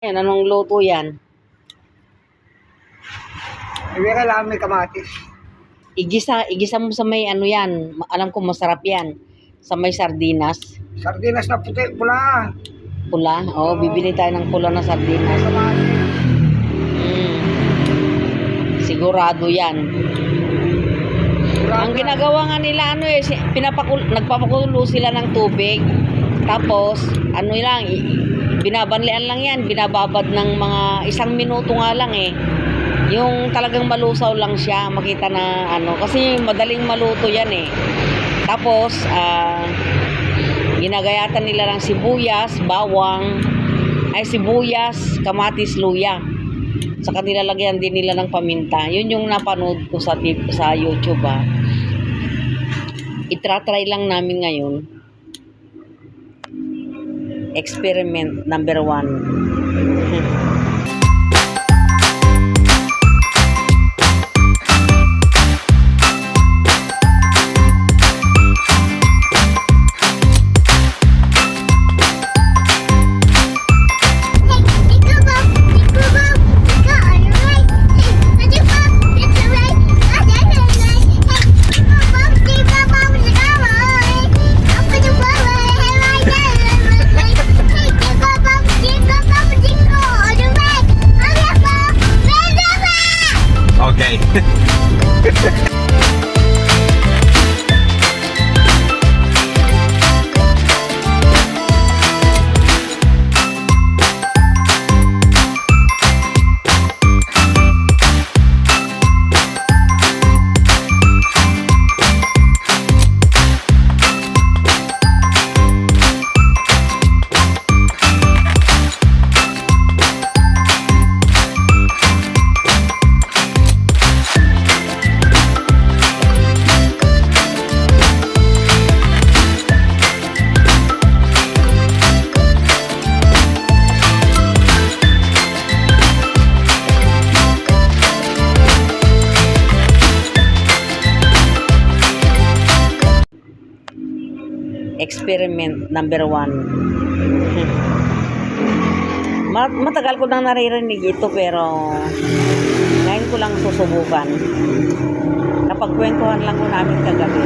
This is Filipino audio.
Yan, anong luto yan? Hindi kailangan may kamatis. Igisa mo sa may ano yan. Alam ko masarap yan. Sa may sardinas. Sardinas na puti, pula. Pula. Oo, bibili tayo ng pula na sardinas. Kamatis. Mm. Sigurado yan. Ang ginagawa nga nila nagpapakulo sila ng tubig. Tapos binabanlian lang yan, binababad ng mga 1 minuto nga lang eh. Yung talagang malusaw lang siya, makita na kasi madaling maluto yan eh. Tapos ginagayatan nila ng sibuyas, bawang, sibuyas, kamatis, luya. Saka nilalagyan din nila ng paminta. Yun yung napanood ko sa YouTube Itra-try lang namin ngayon. Experiment number 1. Okay. Experiment number 1. Matagal ko nang naririnig ito pero ngayon ko lang susubukan. Napagkwentuhan lang ko namin kagabi.